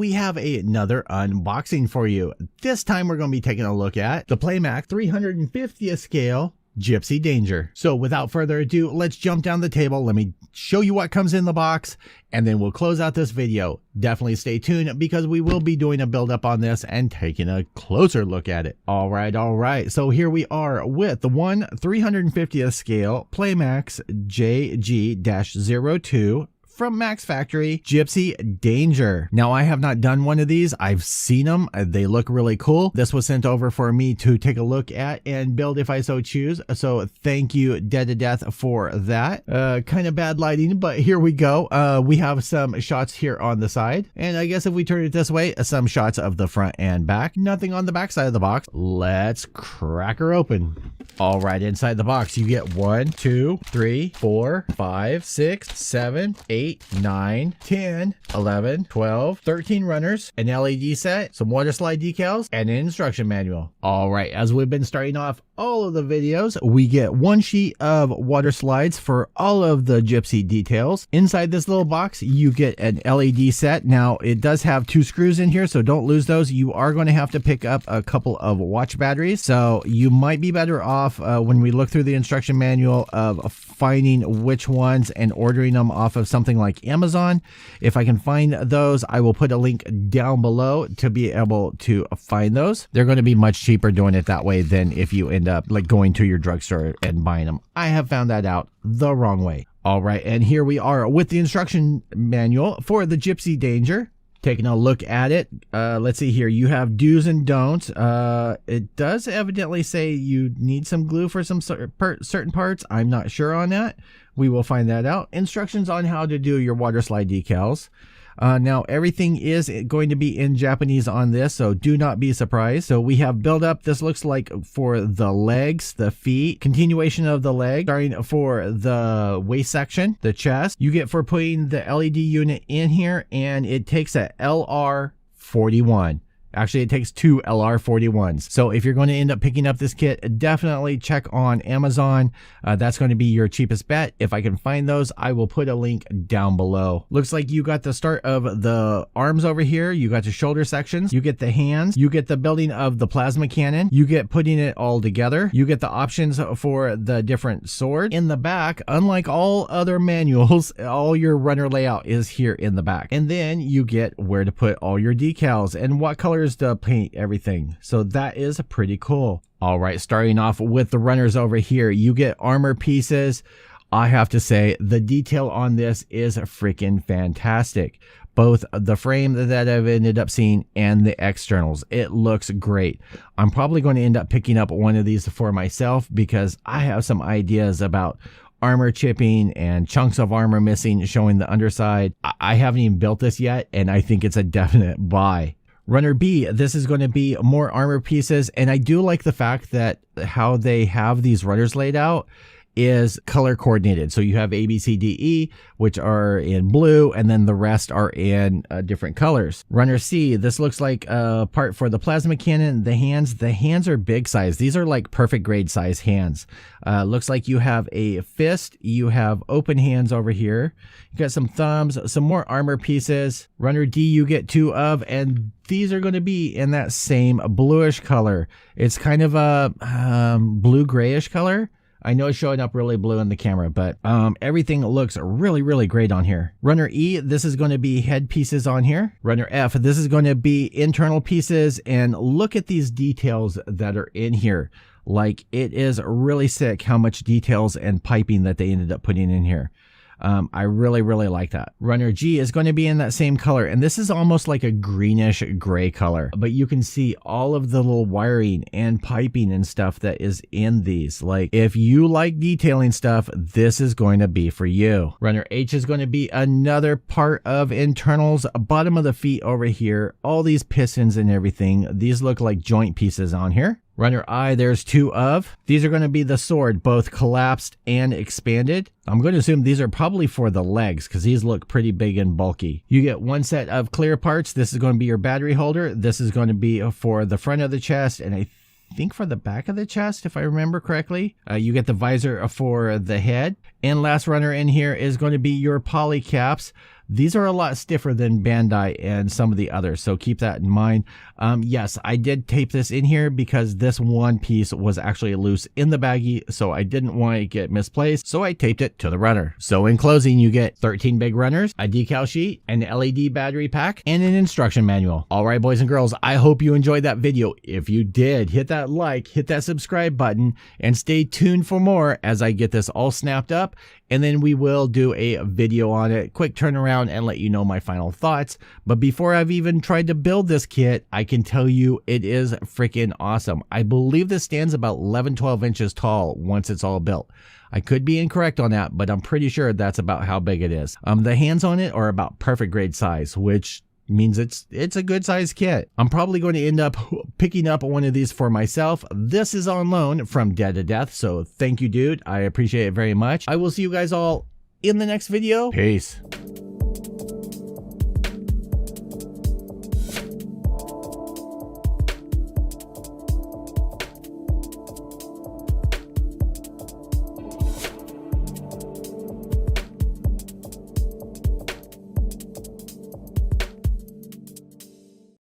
we have another unboxing for you. This time we're going to be taking a look at the PLAMAX 350th scale Gipsy Danger. So without further ado, let's jump down the table. Let me show you what comes in the box, and then we'll close out this video. Definitely stay tuned because we will be doing a build up on this and taking a closer look at it. All right. So here we are with the 350th scale PLAMAX JG-02 from MaxFactory Gipsy Danger. Now, I have not done one of these. I've seen them. They look really cool. This was sent over for me to take a look at and build if I so choose. So thank you, Dead to Death, for that. Kind of bad lighting, but here we go. We have some shots here on the side. And I guess if we turn it this way, some shots of the front and back. Nothing on the back side of the box. Let's crack her open. All right, inside the box, you get 1, 2, 3, 4, 5, 6, 7, 8, 9, 10, 11, 12, 13 runners, an LED set, some water slide decals, and an instruction manual. All right, as we've been starting off all of the videos, we get one sheet of water slides for all of the Gipsy details. Inside this little box, you get an LED set. Now, it does have 2 screws in here, so don't lose those. You are going to have to pick up a couple of watch batteries, so you might be better off when we look through the instruction manual of finding which ones and ordering them off of something like Amazon. If I can find those, I will put a link down below to be able to find those. They're going to be much cheaper doing it that way than if you end up like going to your drugstore and buying them. I have found that out the wrong way. All right, and here we are with the instruction manual for the Gipsy Danger. Taking a look at it, let's see here. You have do's and don'ts. It does evidently say you need some glue for some certain parts. I'm not sure on that. We will find that out. Instructions on how to do your water slide decals. Now, everything is going to be in Japanese on this, so do not be surprised. So we have build up. This looks like for the legs, the feet, continuation of the leg, starting for the waist section, the chest. You get for putting the LED unit in here, and it takes a LR41. Actually, it takes 2 LR41s. So if you're going to end up picking up this kit, definitely check on Amazon. That's going to be your cheapest bet. If I can find those, I will put a link down below. Looks like you got the start of the arms over here. You got the shoulder sections. You get the hands. You get the building of the plasma cannon. You get putting it all together. You get the options for the different sword. In the back, unlike all other manuals, all your runner layout is here in the back. And then you get where to put all your decals and what color to paint everything. So that is pretty cool. All right, starting off with the runners over here, you get armor pieces. I have to say the detail on this is freaking fantastic. Both the frame that I've ended up seeing and the externals. It looks great. I'm probably going to end up picking up one of these for myself because I have some ideas about armor chipping and chunks of armor missing showing the underside. I haven't even built this yet, and I think it's a definite buy. Runner B, this is going to be more armor pieces, and I do like the fact that how they have these runners laid out is color coordinated. So you have A, B, C, D, E, which are in blue, and then the rest are in different colors. Runner C, this looks like a part for the plasma cannon. The hands are big size. These are like perfect grade size hands. Looks like you have a fist. You have open hands over here. You got some thumbs, some more armor pieces. Runner D, you get 2 of, and these are going to be in that same bluish color. It's kind of a blue grayish color. I know it's showing up really blue in the camera, but everything looks really, really great on here. Runner E, this is going to be head pieces on here. Runner F, this is going to be internal pieces, and look at these details that are in here. Like, it is really sick how much details and piping that they ended up putting in here. I really, really like that. Runner G is going to be in that same color, and this is almost like a greenish gray color, but you can see all of the little wiring and piping and stuff that is in these. Like, if you like detailing stuff, this is going to be for you. Runner H is going to be another part of internals, bottom of the feet over here, all these pistons and everything. These look like joint pieces on here. Runner I, there's 2 of. These are going to be the sword, both collapsed and expanded. I'm going to assume these are probably for the legs because these look pretty big and bulky. You get 1 set of clear parts. This is going to be your battery holder. This is going to be for the front of the chest, and I think for the back of the chest, if I remember correctly. You get the visor for the head. And last runner in here is going to be your poly caps. These are a lot stiffer than Bandai and some of the others, so keep that in mind. Yes, I did tape this in here because this one piece was actually loose in the baggie, so I didn't want it to get misplaced, so I taped it to the runner. So in closing, you get 13 big runners, a decal sheet, an LED battery pack, and an instruction manual. All right, boys and girls, I hope you enjoyed that video. If you did, hit that like, hit that subscribe button, and stay tuned for more as I get this all snapped up, and then we will do a video on it, quick turnaround, and let you know my final thoughts. But before I've even tried to build this kit, I can tell you it is freaking awesome. I believe this stands about 11-12 inches tall once it's all built. I could be incorrect on that, but I'm pretty sure that's about how big it is. The hands on it are about perfect grade size, which means it's a good size kit. I'm probably going to end up picking up one of these for myself. This is on loan from Dead to Death, so thank you, dude. I appreciate it very much. I will see you guys all in the next video. Peace.